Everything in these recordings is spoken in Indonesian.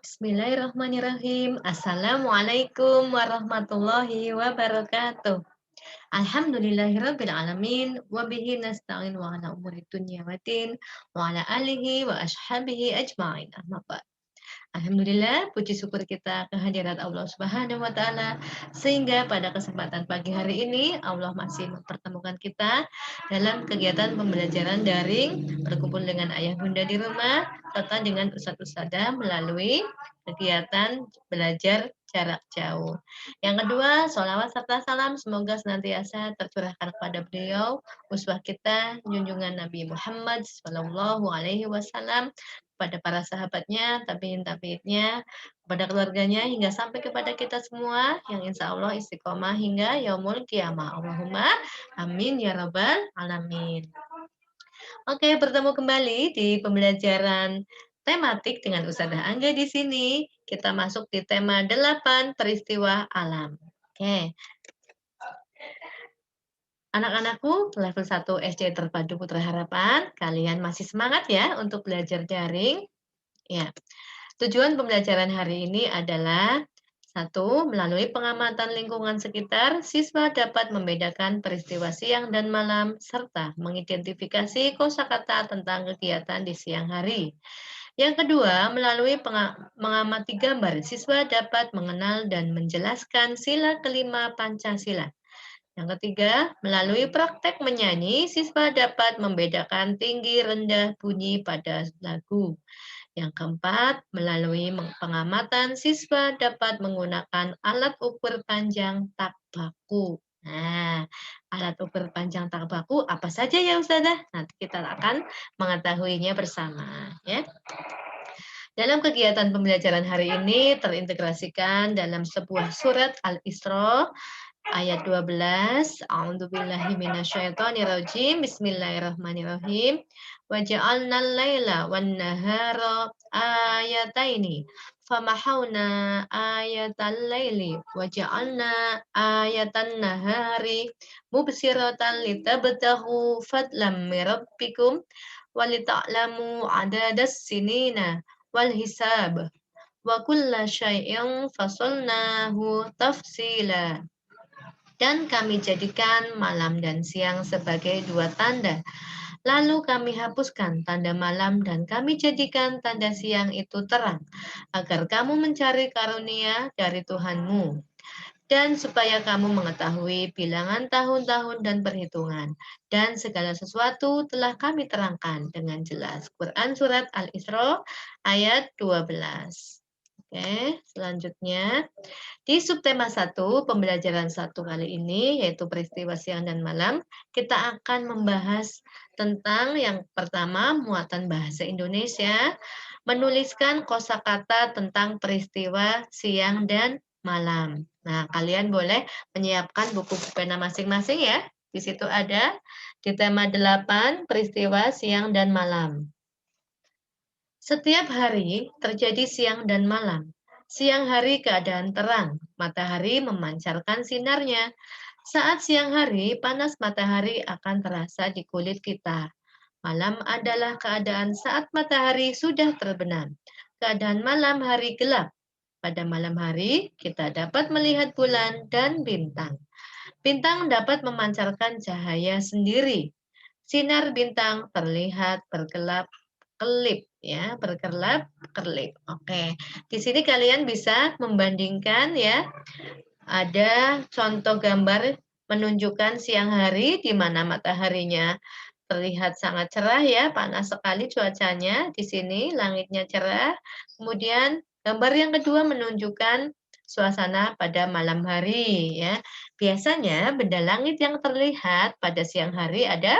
Bismillahirrahmanirrahim. Assalamualaikum warahmatullahi wabarakatuh. Alhamdulillahirabbil alamin wa bihi nasta'in wa ala umuri dunya waddin wa ala alihi wa ashabihi ajmain. Amma ba'd. Alhamdulillah, puji syukur kita kehadirat Allah Subhanahu wa taala sehingga pada kesempatan pagi hari ini Allah masih mempertemukan kita dalam kegiatan pembelajaran daring, berkumpul dengan ayah bunda di rumah serta dengan ustadz ustadzah melalui kegiatan belajar jarak jauh. Yang kedua, sholawat serta salam semoga senantiasa tercurahkan kepada beliau, uswah kita, junjungan Nabi Muhammad Shallallahu Alaihi Wasallam, kepada para sahabatnya, tabiin-tabiinnya, kepada keluarganya, hingga sampai kepada kita semua yang insya Allah istiqomah hingga yaumul kiamah. Allahumma amin ya rabbal alamin. Oke, bertemu kembali di pembelajaran tematik dengan Ustazah Angga di sini. Kita masuk di tema 8 peristiwa alam. Oke, anak-anakku level 1 SD Terpadu Putra Harapan, kalian masih semangat ya untuk belajar daring? Ya. Tujuan pembelajaran hari ini adalah satu, melalui pengamatan lingkungan sekitar, siswa dapat membedakan peristiwa siang dan malam serta mengidentifikasi kosakata tentang kegiatan di siang hari. Yang kedua, melalui mengamati gambar, siswa dapat mengenal dan menjelaskan sila kelima Pancasila. Yang ketiga, melalui praktek menyanyi, siswa dapat membedakan tinggi rendah bunyi pada lagu. Yang keempat, melalui pengamatan, siswa dapat menggunakan alat ukur panjang tak baku. Nah, alat ukur panjang tak baku apa saja ya Ustazah? Nanti kita akan mengetahuinya bersama ya. Dalam kegiatan pembelajaran hari ini terintegrasikan dalam sebuah surat Al-Isra ayat 12. A'udzubillahi minasyaitonirrajim. Bismillahirrahmanirrahim. Wa ja'alnal laila wan nahara ayataini. Famahawna ayatal laili wa ja'alna ayatan nahari mubsiratan litabtahu fadlam min rabbikum wa lita'lamu adadas sinina wal hisab wa kulla syai'in fasalnahu tafsila. Dan kami jadikan malam dan siang sebagai dua tanda. Lalu kami hapuskan tanda malam dan kami jadikan tanda siang itu terang, agar kamu mencari karunia dari Tuhanmu. Dan supaya kamu mengetahui bilangan tahun-tahun dan perhitungan. Dan segala sesuatu telah kami terangkan dengan jelas. Quran Surat Al-Isra ayat 12. Oke, selanjutnya. Di subtema 1, pembelajaran 1 kali ini, yaitu peristiwa siang dan malam, kita akan membahas tentang yang pertama, muatan bahasa Indonesia, menuliskan kosakata tentang peristiwa siang dan malam. Nah, kalian boleh menyiapkan buku pena masing-masing ya. Di situ ada di tema 8, peristiwa siang dan malam. Setiap hari terjadi siang dan malam. Siang hari keadaan terang, matahari memancarkan sinarnya. Saat siang hari, panas matahari akan terasa di kulit kita. Malam adalah keadaan saat matahari sudah terbenam. Keadaan malam hari gelap. Pada malam hari, kita dapat melihat bulan dan bintang. Bintang dapat memancarkan cahaya sendiri. Sinar bintang terlihat berkelap-kelip ya, berkelap-kelip. Oke. Di sini kalian bisa membandingkan ya. Ada contoh gambar menunjukkan siang hari di mana mataharinya terlihat sangat cerah ya, panas sekali cuacanya. Di sini langitnya cerah. Kemudian gambar yang kedua menunjukkan suasana pada malam hari ya. Biasanya benda langit yang terlihat pada siang hari ada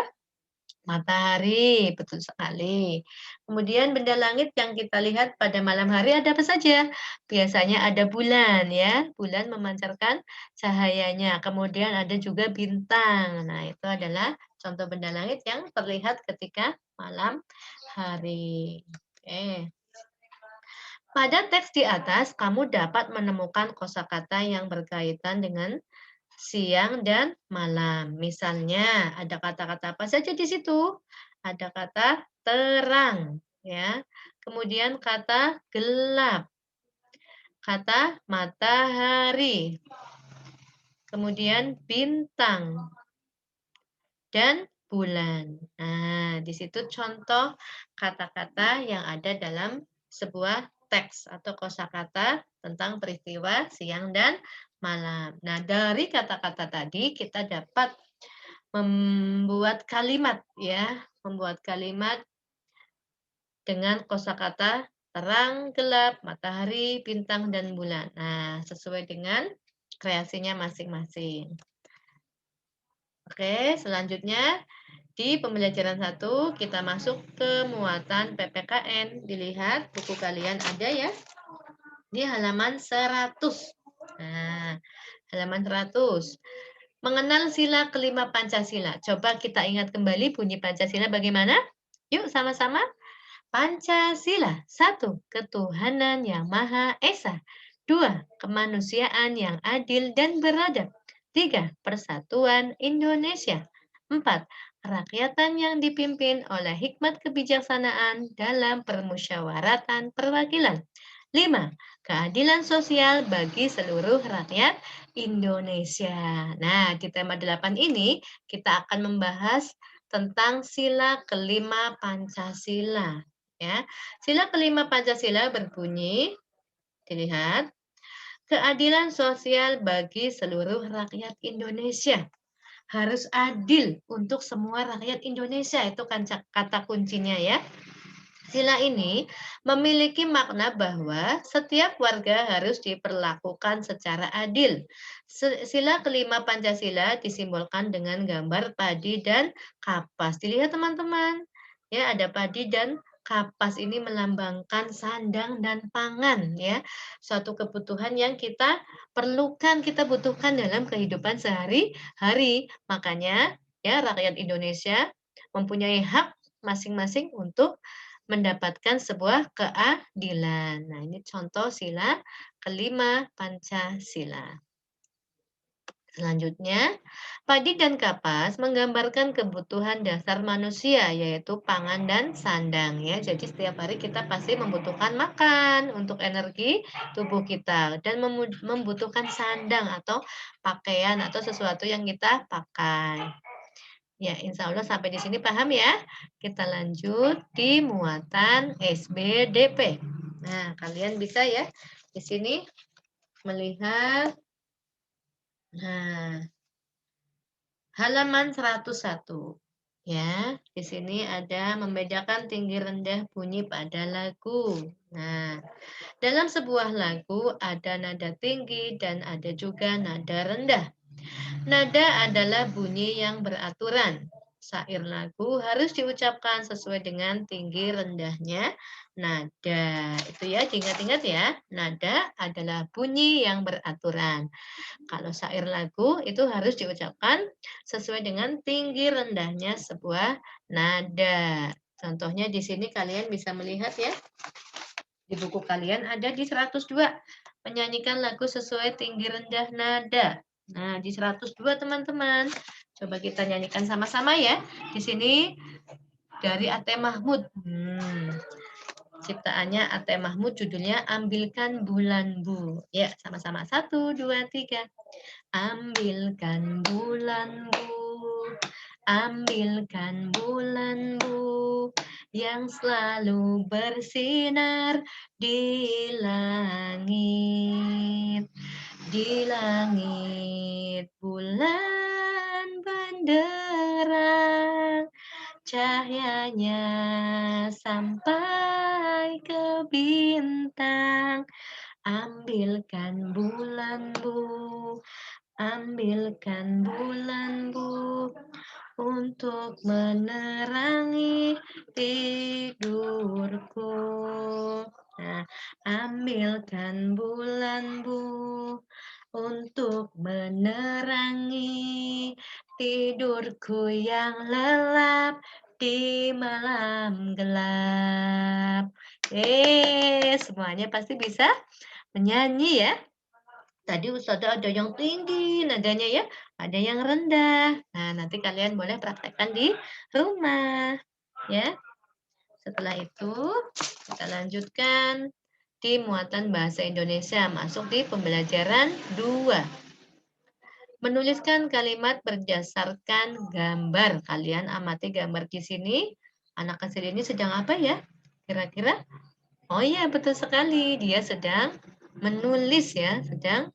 matahari, betul sekali. Kemudian benda langit yang kita lihat pada malam hari ada apa saja? Biasanya ada bulan ya, bulan memancarkan cahayanya. Kemudian ada juga bintang. Nah, itu adalah contoh benda langit yang terlihat ketika malam hari. Oke. Pada teks di atas, kamu dapat menemukan kosakata yang berkaitan dengan siang dan malam. Misalnya, ada kata-kata apa saja di situ? Ada kata terang, ya. Kemudian kata gelap. kata matahari, kemudian bintang, dan bulan. Nah, di situ contoh kata-kata yang ada dalam sebuah teks atau kosakata tentang peristiwa siang dan malam. Nah, dari kata-kata tadi kita dapat membuat kalimat ya, membuat kalimat dengan kosakata terang, gelap, matahari, bintang, dan bulan. Nah, sesuai dengan kreasinya masing-masing. Oke, selanjutnya di pembelajaran 1 kita masuk ke muatan PPKN. Dilihat buku kalian ada ya di halaman 100. Nah, halaman 100. Mengenal sila kelima Pancasila. Coba kita ingat kembali bunyi Pancasila bagaimana? Yuk sama-sama. Pancasila. 1. Ketuhanan yang Maha Esa. 2. Kemanusiaan yang adil dan beradab. 3. Persatuan Indonesia. 4. Kerakyatan yang dipimpin oleh hikmat kebijaksanaan dalam permusyawaratan perwakilan. 5. Keadilan sosial bagi seluruh rakyat Indonesia. Nah, di tema 8 ini kita akan membahas tentang sila kelima Pancasila. Ya, sila kelima Pancasila berbunyi, dilihat, keadilan sosial bagi seluruh rakyat Indonesia. Harus adil untuk semua rakyat Indonesia, itu kan kata kuncinya ya. Sila ini memiliki makna bahwa setiap warga harus diperlakukan secara adil. Sila kelima Pancasila disimbolkan dengan gambar padi dan kapas. Dilihat teman-teman. Ya, ada padi dan kapas ini melambangkan sandang dan pangan ya. Suatu kebutuhan yang kita perlukan, kita butuhkan dalam kehidupan sehari-hari. Makanya ya rakyat Indonesia mempunyai hak masing-masing untuk mendapatkan sebuah keadilan. Nah, ini contoh sila kelima Pancasila. Selanjutnya, padi dan kapas menggambarkan kebutuhan dasar manusia, yaitu pangan dan sandang. Ya, jadi setiap hari kita pasti membutuhkan makan untuk energi tubuh kita dan membutuhkan sandang atau pakaian atau sesuatu yang kita pakai. Ya, insya Allah sampai di sini paham ya. Kita lanjut di muatan SBDP. Nah, kalian bisa ya di sini melihat. Nah, halaman 101. Ya, di sini ada membedakan tinggi rendah bunyi pada lagu. Nah, dalam sebuah lagu ada nada tinggi dan ada juga nada rendah. Nada adalah bunyi yang beraturan. Syair lagu harus diucapkan sesuai dengan tinggi rendahnya nada. Itu ya, diingat-ingat ya. Nada adalah bunyi yang beraturan. Kalau syair lagu itu harus diucapkan sesuai dengan tinggi rendahnya sebuah nada. Contohnya di sini kalian bisa melihat ya. Di buku kalian ada di 102. Menyanyikan lagu sesuai tinggi rendah nada. Nah, di 102 teman-teman. Coba kita nyanyikan sama-sama ya. Di sini dari Ate Mahmud. Ciptaannya Ate Mahmud, judulnya Ambilkan Bulan Bu. Ya, sama-sama. 1, 2, 3. Ambilkan bulan Bu, ambilkan bulan Bu, yang selalu bersinar di langit. Di langit bulan benderang, cahayanya sampai ke bintang. Ambilkan bulan Bu, ambilkan bulan Bu, untuk menerangi tidurku. Nah, ambilkan bulan Bu, untuk menerangi tidurku yang lelap di malam gelap. Semuanya pasti bisa menyanyi ya. Tadi Ustazah ada yang tinggi nadanya ya, ada yang rendah. Nah, nanti kalian boleh praktekkan di rumah, ya. Setelah itu, kita lanjutkan di muatan bahasa Indonesia, masuk di pembelajaran 2. Menuliskan kalimat berdasarkan gambar. Kalian amati gambar di sini. Anak kecil ini sedang apa ya? Kira-kira? Oh iya, betul sekali. Dia sedang menulis ya, sedang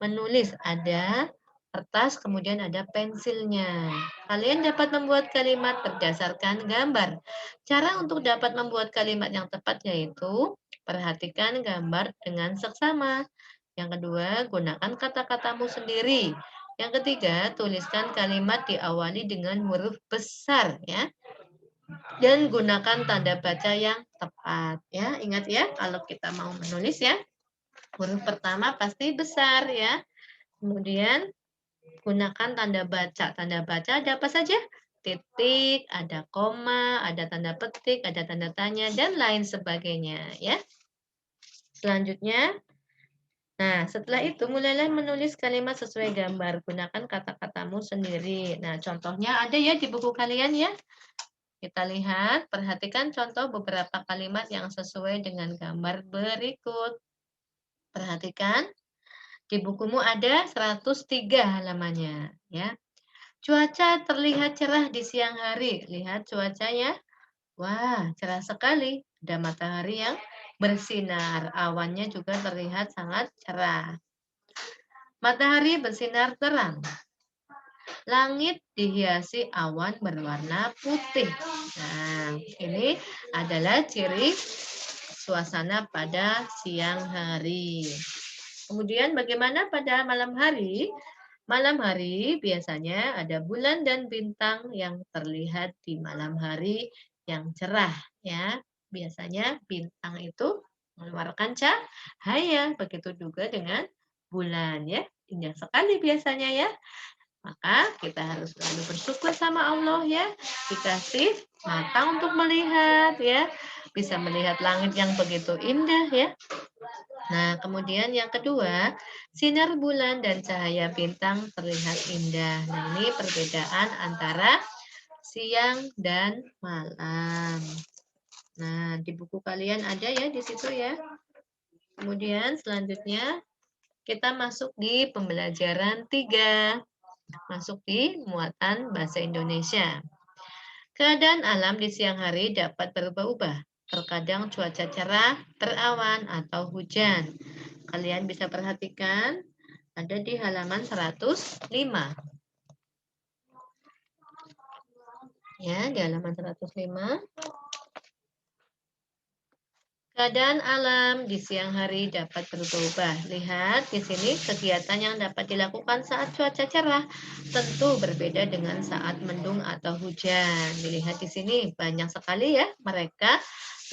menulis. Ada kertas, kemudian ada pensilnya. Kalian dapat membuat kalimat berdasarkan gambar. Cara untuk dapat membuat kalimat yang tepat yaitu perhatikan gambar dengan seksama. Yang kedua, gunakan kata-katamu sendiri. Yang ketiga, tuliskan kalimat diawali dengan huruf besar ya. Dan gunakan tanda baca yang tepat ya. Ingat ya, kalau kita mau menulis ya, huruf pertama pasti besar ya. Kemudian gunakan tanda baca. Tanda baca ada apa saja? Titik, ada koma, ada tanda petik, ada tanda tanya, dan lain sebagainya ya. Selanjutnya, nah setelah itu mulailah menulis kalimat sesuai gambar. Gunakan kata-katamu sendiri. Nah contohnya ada ya di buku kalian ya. Kita lihat, perhatikan contoh beberapa kalimat yang sesuai dengan gambar berikut. Perhatikan, di bukumu ada 103 halamannya ya. Cuaca terlihat cerah di siang hari. Lihat cuacanya. Wah, cerah sekali. Ada matahari yang bersinar. Awannya juga terlihat sangat cerah. Matahari bersinar terang. Langit dihiasi awan berwarna putih. Nah, ini adalah ciri suasana pada siang hari. Kemudian bagaimana pada malam hari? Malam hari biasanya ada bulan dan bintang yang terlihat di malam hari yang cerah ya. Biasanya bintang itu mengeluarkan cahaya, begitu juga dengan bulan ya. Indah sekali biasanya ya. Maka kita harus selalu bersyukur sama Allah ya, dikasih mata untuk melihat ya, bisa melihat langit yang begitu indah ya. Nah, kemudian yang kedua, sinar bulan dan cahaya bintang terlihat indah. Nah, ini perbedaan antara siang dan malam. Nah, di buku kalian ada ya di situ ya. Kemudian selanjutnya kita masuk di pembelajaran 3. Masuk di muatan bahasa Indonesia. Keadaan alam di siang hari dapat berubah-ubah. Terkadang cuaca cerah, berawan, atau hujan. Kalian bisa perhatikan ada di halaman 105. Ya, di halaman 105. Keadaan alam di siang hari dapat berubah-ubah. Lihat di sini kegiatan yang dapat dilakukan saat cuaca cerah tentu berbeda dengan saat mendung atau hujan. Dilihat di sini banyak sekali ya mereka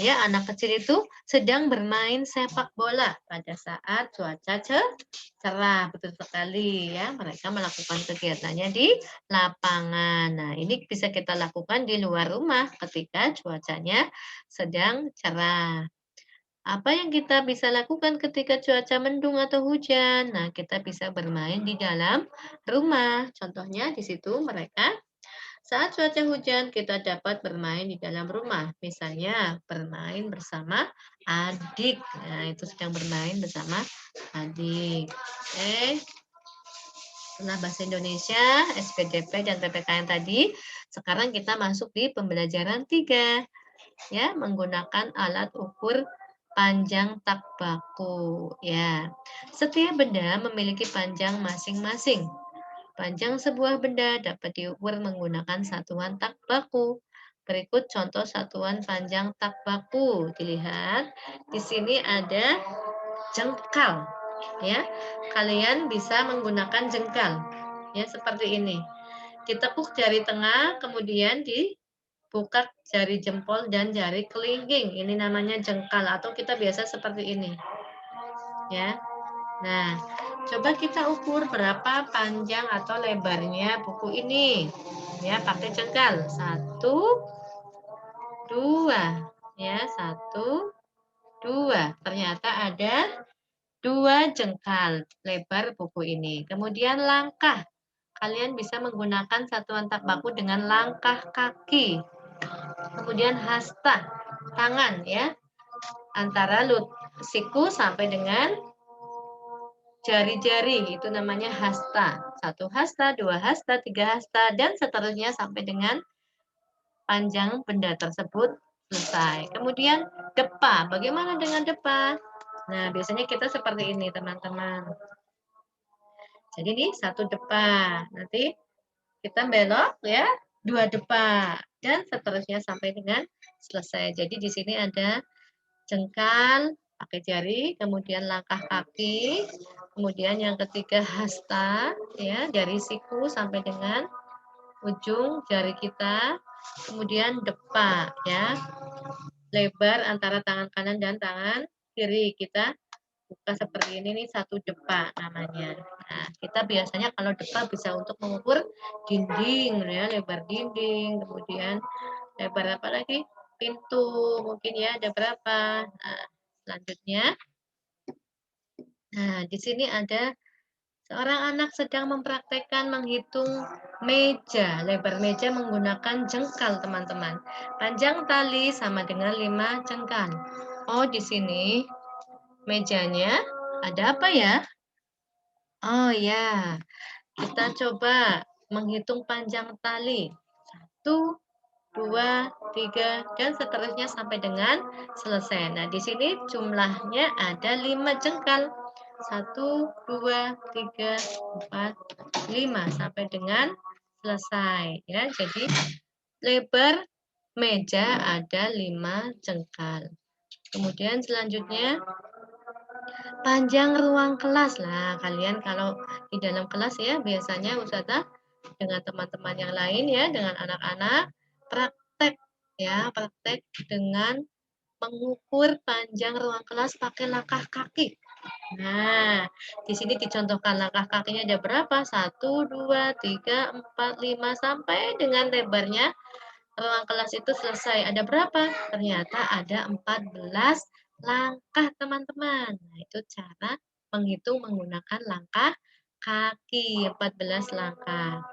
ya anak kecil itu sedang bermain sepak bola pada saat cuaca cerah. Betul sekali ya. Mereka melakukan kegiatannya di lapangan. Nah, ini bisa kita lakukan di luar rumah ketika cuacanya sedang cerah. Apa yang kita bisa lakukan ketika cuaca mendung atau hujan? Nah, kita bisa bermain di dalam rumah. Contohnya di situ mereka saat cuaca hujan kita dapat bermain di dalam rumah. Misalnya bermain bersama adik. Nah, itu sedang bermain bersama adik. Oke. Setelah bahasa Indonesia, SPDP dan PPKN tadi, sekarang kita masuk di pembelajaran 3 ya, menggunakan alat ukur panjang tak baku ya. Setiap benda memiliki panjang masing-masing. Panjang sebuah benda dapat diukur menggunakan satuan tak baku. Berikut contoh satuan panjang tak baku. Dilihat di sini ada jengkal ya. Kalian bisa menggunakan jengkal ya seperti ini. Ditekuk jari tengah kemudian di buka jari jempol dan jari kelingking. Ini namanya jengkal atau kita biasa seperti ini. Ya. Nah, coba kita ukur berapa panjang atau lebarnya buku ini. Ya, pakai jengkal. 1, 2. Ya, 1, 2. Ternyata ada 2 jengkal lebar buku ini. Kemudian langkah. Kalian bisa menggunakan satuan tak baku dengan langkah kaki. Kemudian hasta, tangan ya, antara siku sampai dengan jari-jari, itu namanya hasta. 1 hasta, 2 hasta, 3 hasta, dan seterusnya sampai dengan panjang benda tersebut selesai. Kemudian depa, bagaimana dengan depa? Nah, biasanya kita seperti ini, teman-teman. Jadi ini 1 depa, nanti kita belok ya, 2 depa, dan seterusnya sampai dengan selesai. Jadi di sini ada jengkal pakai jari, kemudian langkah kaki, kemudian yang ketiga hasta, ya, dari siku sampai dengan ujung jari kita, kemudian depa, ya, lebar antara tangan kanan dan tangan kiri. Kita buka seperti ini nih, 1 depa namanya. Nah, kita biasanya kalau depa bisa untuk mengukur dinding, ya, lebar dinding, kemudian lebar apa lagi? Pintu, mungkin ya, ada berapa. Nah, selanjutnya, nah, di sini ada seorang anak sedang mempraktekkan menghitung meja, lebar meja menggunakan jengkal, teman-teman. Panjang tali sama dengan 5 jengkal. Oh, di sini mejanya ada apa ya? Oh ya, kita coba menghitung panjang tali. 1, 2, 3, dan seterusnya sampai dengan selesai. Nah, di sini jumlahnya ada 5 jengkal. 1, 2, 3, 4, 5 sampai dengan selesai. Ya, jadi lebar meja ada 5 jengkal. Kemudian selanjutnya panjang ruang kelas. Nah, kalian kalau di dalam kelas ya, biasanya Ustazah dengan teman-teman yang lain ya, dengan anak-anak praktek ya, praktek dengan mengukur panjang ruang kelas pakai langkah kaki. Nah, di sini dicontohkan langkah kakinya ada berapa? 1, 2, 3, 4, 5 sampai dengan lebarnya ruang kelas itu selesai. Ada berapa? Ternyata ada 14 langkah, teman-teman. Nah, itu cara menghitung menggunakan langkah kaki, 14 langkah.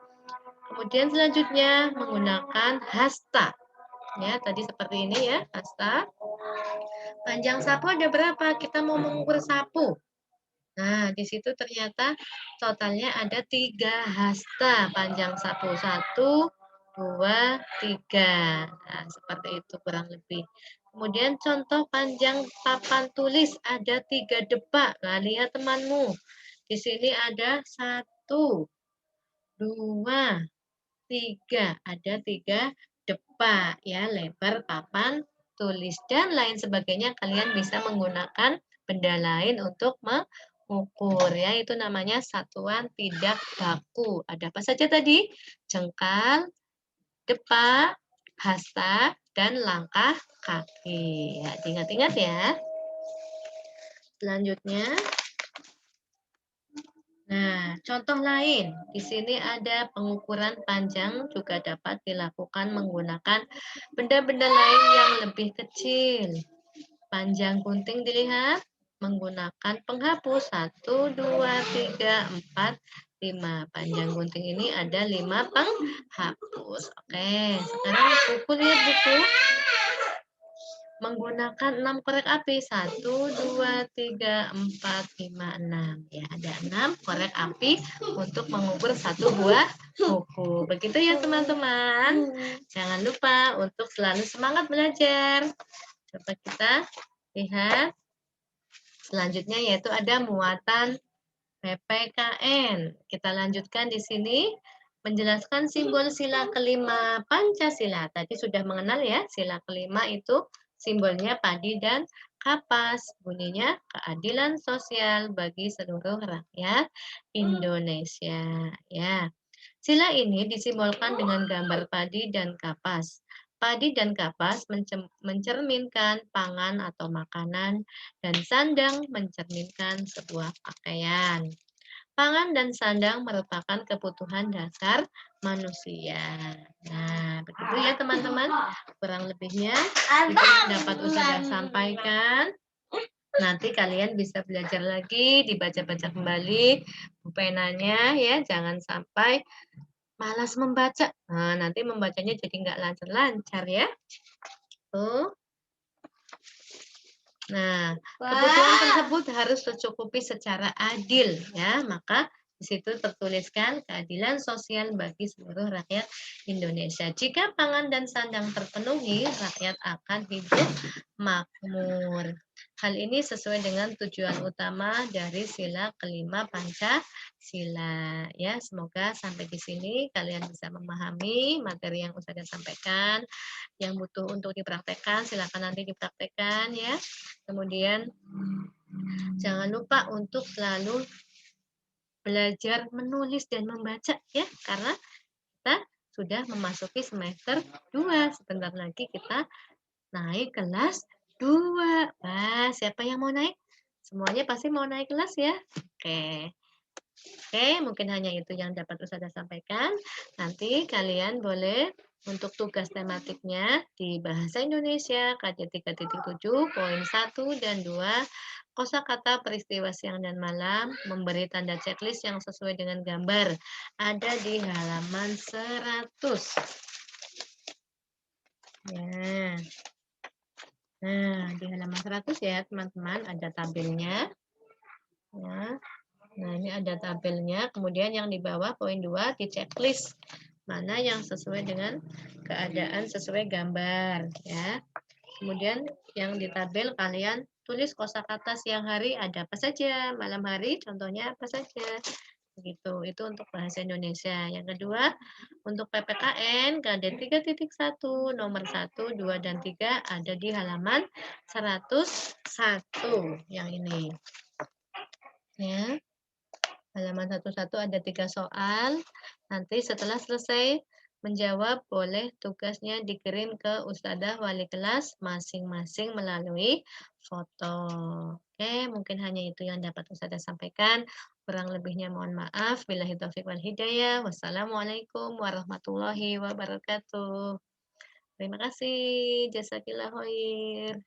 Kemudian selanjutnya menggunakan hasta. Ya, tadi seperti ini ya, hasta. Panjang sapu ada berapa? Kita mau mengukur sapu. Nah, di situ ternyata totalnya ada 3 hasta panjang sapu. 1, 2, 3. Nah, seperti itu kurang lebih. Kemudian contoh panjang papan tulis ada 3 depa. Nah, lihat temanmu. Di sini ada 1, 2, 3. Ada 3 depa ya, lebar papan tulis dan lain sebagainya. Kalian bisa menggunakan benda lain untuk mengukur ya, itu namanya satuan tidak baku. Ada apa saja tadi? Jengkal, depa, hasta, dan langkah kaki. Ya, ingat-ingat ya. Selanjutnya, nah, contoh lain, di sini ada pengukuran panjang juga dapat dilakukan menggunakan benda-benda lain yang lebih kecil. Panjang gunting dilihat menggunakan penghapus 1, 2, 3, 4, 5. Panjang gunting ini ada 5 penghapus. Oke, sekarang buku, lihat buku. Menggunakan 6 korek api. 1, 2, 3, 4, 5, 6. Ya, ada 6 korek api untuk mengukur satu buah buku. Begitu ya teman-teman. Jangan lupa untuk selalu semangat belajar. Coba kita lihat selanjutnya, yaitu ada muatan PPKN. Kita lanjutkan di sini menjelaskan simbol sila kelima Pancasila. Tadi sudah mengenal ya, sila kelima itu simbolnya padi dan kapas. Bunyinya keadilan sosial bagi seluruh rakyat Indonesia. Ya. Sila ini disimbolkan dengan gambar padi dan kapas. Padi dan kapas mencerminkan pangan atau makanan, dan sandang mencerminkan sebuah pakaian. Pangan dan sandang merupakan kebutuhan dasar manusia. Nah, begitu ya teman-teman. Kurang lebihnya itu yang dapat Ustazah sampaikan. Nanti kalian bisa belajar lagi, dibaca-baca kembali penanya ya. Jangan sampai malas membaca. Nah, nanti membacanya jadi nggak lancar-lancar ya. Tuh. Nah, kebutuhan tersebut harus tercukupi secara adil ya, maka di situ tertuliskan keadilan sosial bagi seluruh rakyat Indonesia. Jika pangan dan sandang terpenuhi, rakyat akan hidup makmur. Hal ini sesuai dengan tujuan utama dari sila kelima Pancasila. Ya, semoga sampai di sini kalian bisa memahami materi yang Ustazah sampaikan. Yang butuh untuk dipraktekkan, silakan nanti dipraktekkan ya. Kemudian jangan lupa untuk selalu belajar menulis dan membaca ya, karena kita sudah memasuki semester 2. Sebentar lagi kita naik kelas 2. Wah, siapa yang mau naik? Semuanya pasti mau naik kelas ya. Oke. Oke, mungkin hanya itu yang dapat Ustazah sampaikan. Nanti kalian boleh untuk tugas tematiknya di Bahasa Indonesia KJ 3.7 poin 1 dan 2 kosakata peristiwa siang dan malam memberi tanda checklist yang sesuai dengan gambar. Ada di halaman 100. Ya. Nah, di halaman 100 ya, teman-teman, ada tabelnya. Ya. Nah, ini ada tabelnya. Kemudian yang di bawah poin 2 di checklist. Mana yang sesuai dengan keadaan sesuai gambar ya. Kemudian yang di tabel kalian tulis kosakata siang hari ada apa saja, malam hari contohnya apa saja. Begitu. Itu untuk bahasa Indonesia. Yang kedua, untuk PPKN KD 3.1 nomor 1, 2 dan 3 ada di halaman 101 yang ini. Ya. Halaman 101 ada 3 soal. Nanti setelah selesai menjawab, boleh tugasnya dikirim ke Ustadzah wali kelas masing-masing melalui foto. Oke, mungkin hanya itu yang dapat Ustadzah sampaikan. Kurang lebihnya mohon maaf. Billahi taufiq wal hidayah. Wassalamualaikum warahmatullahi wabarakatuh. Terima kasih. Jazakillah khair.